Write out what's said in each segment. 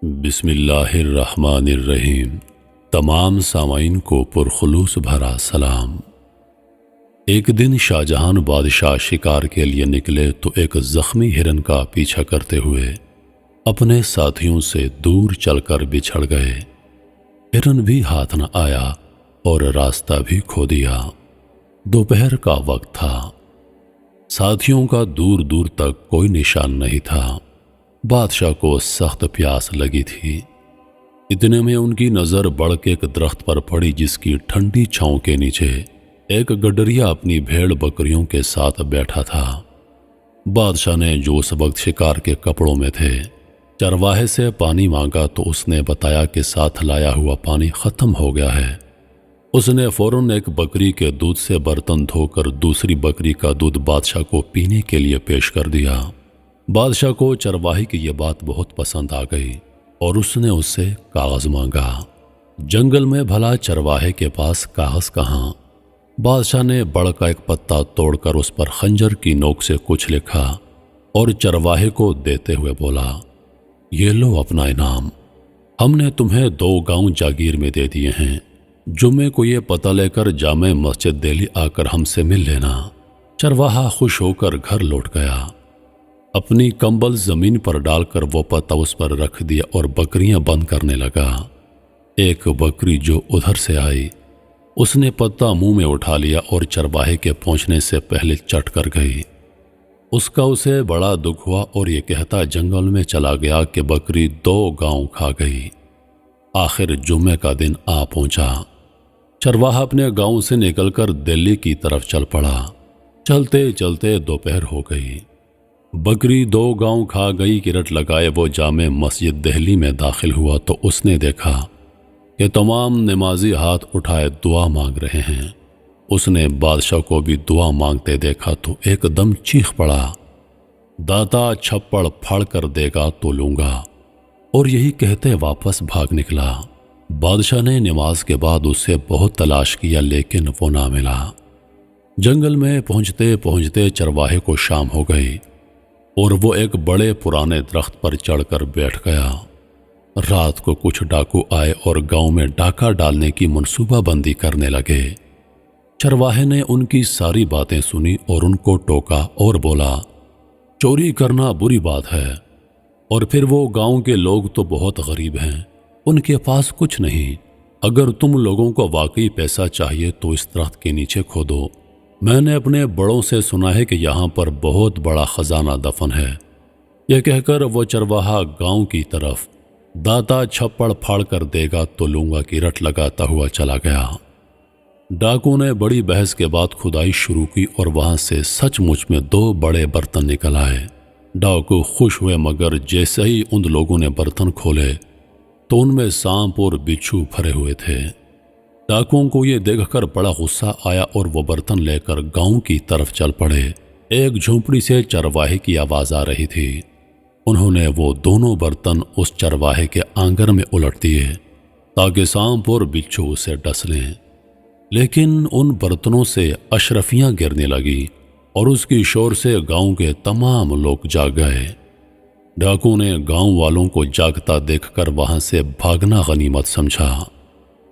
بسم اللہ الرحمن الرحیم۔ تمام سامعین کو پرخلوص بھرا سلام۔ ایک دن شاہجہان بادشاہ شکار کے لیے نکلے تو ایک زخمی ہرن کا پیچھا کرتے ہوئے اپنے ساتھیوں سے دور چل کر بچھڑ گئے۔ ہرن بھی ہاتھ نہ آیا اور راستہ بھی کھو دیا۔ دوپہر کا وقت تھا۔ ساتھیوں کا دور دور تک کوئی نشان نہیں تھا۔ بادشاہ کو سخت پیاس لگی تھی۔ اتنے میں ان کی نظر بڑھ کے ایک درخت پر پڑی جس کی ٹھنڈی چھاؤں کے نیچے ایک گڈریا اپنی بھیڑ بکریوں کے ساتھ بیٹھا تھا۔ بادشاہ نے جو اس وقت شکار کے کپڑوں میں تھے چرواہے سے پانی مانگا تو اس نے بتایا کہ ساتھ لایا ہوا پانی ختم ہو گیا ہے۔ اس نے فوراً ایک بکری کے دودھ سے برتن دھو کر دوسری بکری کا دودھ بادشاہ کو پینے کے لیے پیش کر دیا۔ بادشاہ کو چرواہے کی یہ بات بہت پسند آ گئی اور اس نے اس سے کاغذ مانگا۔ جنگل میں بھلا چرواہے کے پاس کاغذ کہاں؟ بادشاہ نے بڑ کا ایک پتا توڑ کر اس پر خنجر کی نوک سے کچھ لکھا اور چرواہے کو دیتے ہوئے بولا، یہ لو اپنا انعام۔ ہم نے تمہیں 2 گاؤں جاگیر میں دے دیے ہیں۔ جمعے کو یہ پتہ لے کر جامع مسجد دہلی آ کر ہم سے مل لینا۔ چرواہا خوش ہو کر گھر لوٹ گیا۔ اپنی کمبل زمین پر ڈال کر وہ پتہ اس پر رکھ دیا اور بکریاں بند کرنے لگا۔ ایک بکری جو ادھر سے آئی اس نے پتہ منہ میں اٹھا لیا اور چرواہے کے پہنچنے سے پہلے چٹ کر گئی۔ اس کا اسے بڑا دکھ ہوا اور یہ کہتا جنگل میں چلا گیا کہ بکری 2 گاؤں کھا گئی۔ آخر جمعے کا دن آ پہنچا۔ چرواہا اپنے گاؤں سے نکل کر دلی کی طرف چل پڑا۔ چلتے چلتے دوپہر ہو گئی۔ بکری 2 گاؤں کھا گئی کی رٹ لگائے وہ جامع مسجد دہلی میں داخل ہوا تو اس نے دیکھا کہ تمام نمازی ہاتھ اٹھائے دعا مانگ رہے ہیں۔ اس نے بادشاہ کو بھی دعا مانگتے دیکھا تو ایک دم چیخ پڑا، داتا چھپڑ پھاڑ کر دے گا تو لوں گا، اور یہی کہتے واپس بھاگ نکلا۔ بادشاہ نے نماز کے بعد اسے بہت تلاش کیا لیکن وہ نہ ملا۔ جنگل میں پہنچتے پہنچتے چرواہے کو شام ہو گئی اور وہ ایک بڑے پرانے درخت پر چڑھ کر بیٹھ گیا۔ رات کو کچھ ڈاکو آئے اور گاؤں میں ڈاکہ ڈالنے کی منصوبہ بندی کرنے لگے۔ چرواہے نے ان کی ساری باتیں سنی اور ان کو ٹوکا اور بولا، چوری کرنا بری بات ہے، اور پھر وہ گاؤں کے لوگ تو بہت غریب ہیں، ان کے پاس کچھ نہیں۔ اگر تم لوگوں کو واقعی پیسہ چاہیے تو اس درخت کے نیچے کھودو۔ میں نے اپنے بڑوں سے سنا ہے کہ یہاں پر بہت بڑا خزانہ دفن ہے۔ یہ کہہ کر وہ چرواہا گاؤں کی طرف داتا چھپڑ پھاڑ کر دے گا تو لوں گا کی رٹ لگاتا ہوا چلا گیا۔ ڈاکو نے بڑی بحث کے بعد کھدائی شروع کی اور وہاں سے سچ مچ میں 2 بڑے برتن نکل آئے۔ ڈاکو خوش ہوئے مگر جیسے ہی ان لوگوں نے برتن کھولے تو ان میں سانپ اور بچھو بھرے ہوئے تھے۔ ڈاکوؤں کو یہ دیکھ کر بڑا غصہ آیا اور وہ برتن لے کر گاؤں کی طرف چل پڑے۔ ایک جھونپڑی سے چرواہے کی آواز آ رہی تھی۔ انہوں نے وہ دونوں برتن اس چرواہے کے آنگن میں الٹ دیے تاکہ سانپ اور بچھو اسے ڈس لیں، لیکن ان برتنوں سے اشرفیاں گرنے لگی اور اس کی شور سے گاؤں کے تمام لوگ جاگ گئے۔ ڈاکو نے گاؤں والوں کو جاگتا دیکھ کر وہاں سے بھاگنا غنیمت سمجھا۔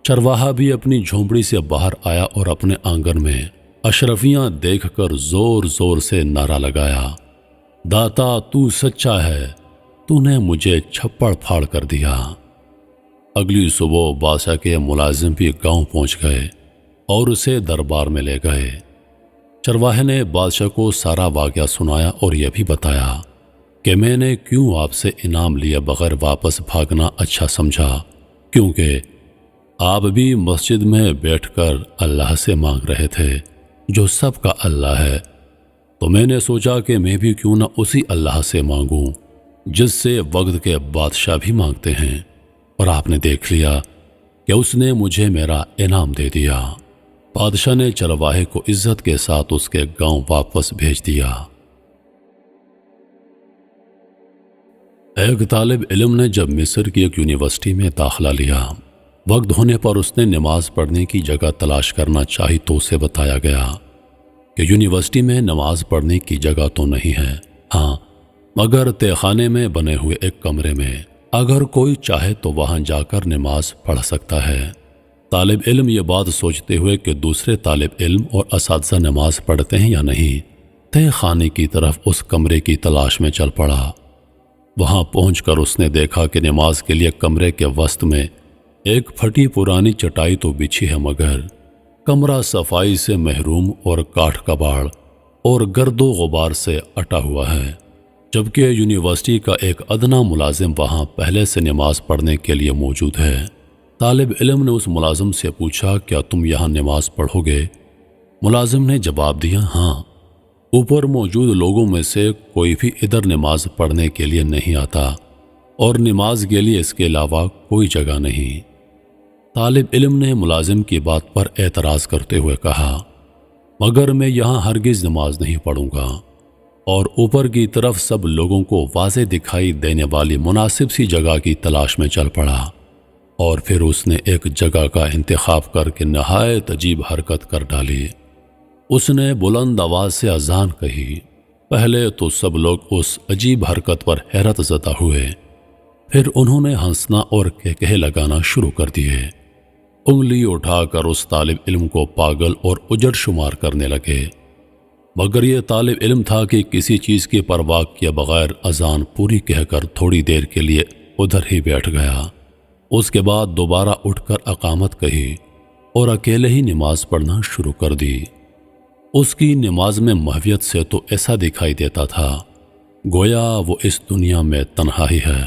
چرواہا بھی اپنی جھونپڑی سے باہر آیا اور اپنے آنگن میں اشرفیاں دیکھ کر زور زور سے نعرہ لگایا، داتا تو سچا ہے، تو نے مجھے چھپڑ پھاڑ کر دیا۔ اگلی صبح بادشاہ کے ملازم بھی گاؤں پہنچ گئے اور اسے دربار میں لے گئے۔ چرواہے نے بادشاہ کو سارا واقعہ سنایا اور یہ بھی بتایا کہ میں نے کیوں آپ سے انعام لیے بغیر واپس بھاگنا اچھا سمجھا، کیونکہ آپ بھی مسجد میں بیٹھ کر اللہ سے مانگ رہے تھے جو سب کا اللہ ہے، تو میں نے سوچا کہ میں بھی کیوں نہ اسی اللہ سے مانگوں جس سے وقت کے بادشاہ بھی مانگتے ہیں، اور آپ نے دیکھ لیا کہ اس نے مجھے میرا انعام دے دیا۔ بادشاہ نے چرواہے کو عزت کے ساتھ اس کے گاؤں واپس بھیج دیا۔ ایک طالب علم نے جب مصر کی ایک یونیورسٹی میں داخلہ لیا، وقت ہونے پر اس نے نماز پڑھنے کی جگہ تلاش کرنا چاہی تو اسے بتایا گیا کہ یونیورسٹی میں نماز پڑھنے کی جگہ تو نہیں ہے، ہاں مگر تہخانے میں بنے ہوئے ایک کمرے میں اگر کوئی چاہے تو وہاں جا کر نماز پڑھ سکتا ہے۔ طالب علم یہ بات سوچتے ہوئے کہ دوسرے طالب علم اور اساتذہ نماز پڑھتے ہیں یا نہیں، تہہ خانے کی طرف اس کمرے کی تلاش میں چل پڑا۔ وہاں پہنچ کر اس نے دیکھا کہ نماز کے لیے کمرے کے وسط میں ایک پھٹی پرانی چٹائی تو بچھی ہے، مگر کمرہ صفائی سے محروم اور کاٹھ کباڑ اور گرد و غبار سے اٹا ہوا ہے، جبکہ یونیورسٹی کا ایک ادنا ملازم وہاں پہلے سے نماز پڑھنے کے لیے موجود ہے۔ طالب علم نے اس ملازم سے پوچھا، کیا تم یہاں نماز پڑھو گے؟ ملازم نے جواب دیا، ہاں، اوپر موجود لوگوں میں سے کوئی بھی ادھر نماز پڑھنے کے لیے نہیں آتا، اور نماز کے لیے اس کے علاوہ کوئی جگہ نہیں۔ طالب علم نے ملازم کی بات پر اعتراض کرتے ہوئے کہا، مگر میں یہاں ہرگز نماز نہیں پڑھوں گا، اور اوپر کی طرف سب لوگوں کو واضح دکھائی دینے والی مناسب سی جگہ کی تلاش میں چل پڑا، اور پھر اس نے ایک جگہ کا انتخاب کر کے نہایت عجیب حرکت کر ڈالی۔ اس نے بلند آواز سے اذان کہی۔ پہلے تو سب لوگ اس عجیب حرکت پر حیرت زدہ ہوئے، پھر انہوں نے ہنسنا اور کہکہے لگانا شروع کر دیے، انگلی اٹھا کر اس طالب علم کو پاگل اور اجڑ شمار کرنے لگے۔ مگر یہ طالب علم تھا کہ کسی چیز کی پرواہ کیے بغیر اذان پوری کہہ کر تھوڑی دیر کے لیے ادھر ہی بیٹھ گیا۔ اس کے بعد دوبارہ اٹھ کر اقامت کہی اور اکیلے ہی نماز پڑھنا شروع کر دی۔ اس کی نماز میں محویت سے تو ایسا دکھائی دیتا تھا گویا وہ اس دنیا میں تنہا ہی ہے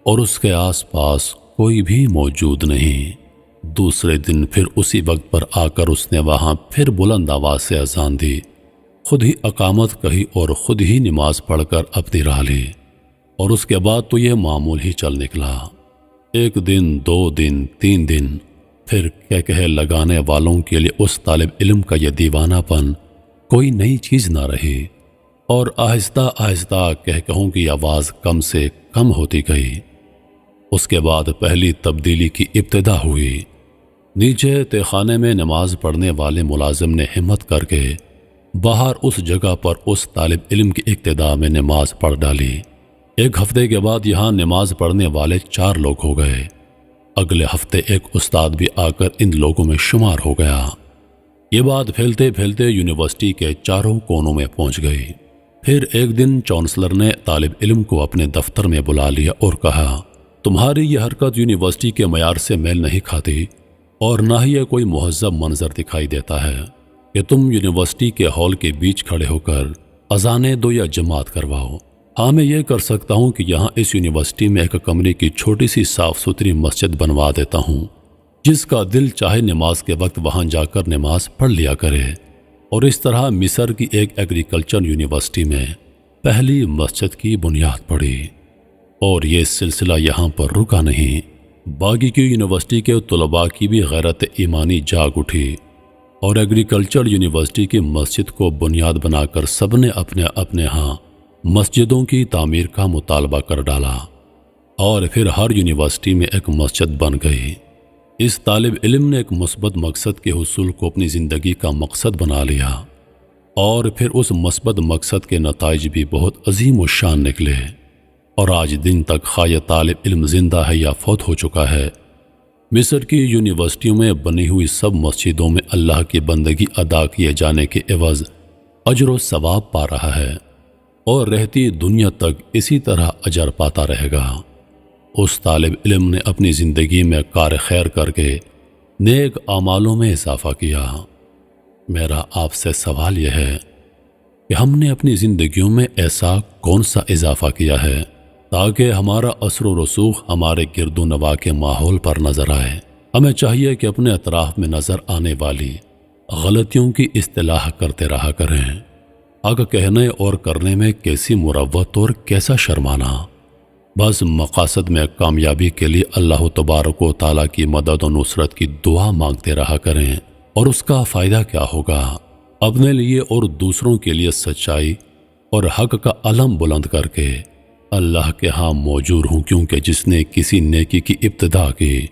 اور اس کے آس پاس کوئی بھی موجود نہیں۔ دوسرے دن پھر اسی وقت پر آ کر اس نے وہاں پھر بلند آواز سے اذان دی، خود ہی اقامت کہی اور خود ہی نماز پڑھ کر اپنی راہ لی، اور اس کے بعد تو یہ معمول ہی چل نکلا۔ ایک دن، 2 دن، 3 دن، پھر کہہ لگانے والوں کے لیے اس طالب علم کا یہ دیوانہ پن کوئی نئی چیز نہ رہی، اور آہستہ آہستہ کہوں کی آواز کم سے کم ہوتی گئی۔ اس کے بعد پہلی تبدیلی کی ابتدا ہوئی۔ نیچے تہہ خانے میں نماز پڑھنے والے ملازم نے ہمت کر کے باہر اس جگہ پر اس طالب علم کی ابتدا میں نماز پڑھ ڈالی۔ ایک ہفتے کے بعد یہاں نماز پڑھنے والے 4 لوگ ہو گئے۔ اگلے ہفتے ایک استاد بھی آ کر ان لوگوں میں شمار ہو گیا۔ یہ بات پھیلتے پھیلتے یونیورسٹی کے چاروں کونوں میں پہنچ گئی۔ پھر ایک دن چانسلر نے طالب علم کو اپنے دفتر میں بلا لیا اور کہا، تمہاری یہ حرکت یونیورسٹی کے معیار سے میل نہیں کھاتی، اور نہ ہی یہ کوئی مہذب منظر دکھائی دیتا ہے کہ تم یونیورسٹی کے ہال کے بیچ کھڑے ہو کر اذانیں دو یا جماعت کرواؤ۔ ہاں، میں یہ کر سکتا ہوں کہ یہاں اس یونیورسٹی میں ایک کمرے کی چھوٹی سی صاف ستھری مسجد بنوا دیتا ہوں، جس کا دل چاہے نماز کے وقت وہاں جا کر نماز پڑھ لیا کرے، اور اس طرح مصر کی ایک ایگریکلچر یونیورسٹی میں پہلی مسجد کی بنیاد پڑی۔ اور یہ سلسلہ یہاں پر رکا نہیں، باقی کی یونیورسٹی کے طلباء کی بھی غیرت ایمانی جاگ اٹھی، اور ایگریکلچر یونیورسٹی کی مسجد کو بنیاد بنا کر سب نے اپنے اپنے ہاں مسجدوں کی تعمیر کا مطالبہ کر ڈالا، اور پھر ہر یونیورسٹی میں ایک مسجد بن گئی۔ اس طالب علم نے ایک مثبت مقصد کے حصول کو اپنی زندگی کا مقصد بنا لیا، اور پھر اس مثبت مقصد کے نتائج بھی بہت عظیم و شان نکلے، اور آج دن تک خواہ یہ طالب علم زندہ ہے یا فوت ہو چکا ہے، مصر کی یونیورسٹیوں میں بنی ہوئی سب مسجدوں میں اللہ کی بندگی ادا کیے جانے کے عوض اجر و ثواب پا رہا ہے، اور رہتی دنیا تک اسی طرح اجر پاتا رہے گا۔ اس طالب علم نے اپنی زندگی میں کار خیر کر کے نیک اعمالوں میں اضافہ کیا۔ میرا آپ سے سوال یہ ہے کہ ہم نے اپنی زندگیوں میں ایسا کون سا اضافہ کیا ہے تاکہ ہمارا اثر و رسوخ ہمارے گرد و نواح کے ماحول پر نظر آئے۔ ہمیں چاہیے کہ اپنے اطراف میں نظر آنے والی غلطیوں کی اصلاح کرتے رہا کریں۔ آگے کہنے اور کرنے میں کیسی مروت اور کیسا شرمانا، بس مقاصد میں کامیابی کے لیے اللہ تبارک و تعالیٰ کی مدد و نصرت کی دعا مانگتے رہا کریں، اور اس کا فائدہ کیا ہوگا؟ اپنے لیے اور دوسروں کے لیے سچائی اور حق کا علم بلند کر کے اللہ کے ہاں موجود ہوں، کیونکہ جس نے کسی نیکی کی ابتدا کی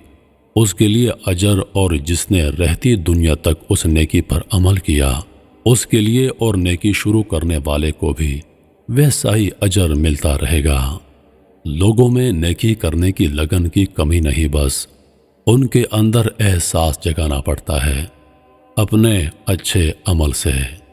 اس کے لیے اجر، اور جس نے رہتی دنیا تک اس نیکی پر عمل کیا اس کے لیے اور نیکی شروع کرنے والے کو بھی ویسا ہی اجر ملتا رہے گا۔ لوگوں میں نیکی کرنے کی لگن کی کمی نہیں، بس ان کے اندر احساس جگانا پڑتا ہے اپنے اچھے عمل سے۔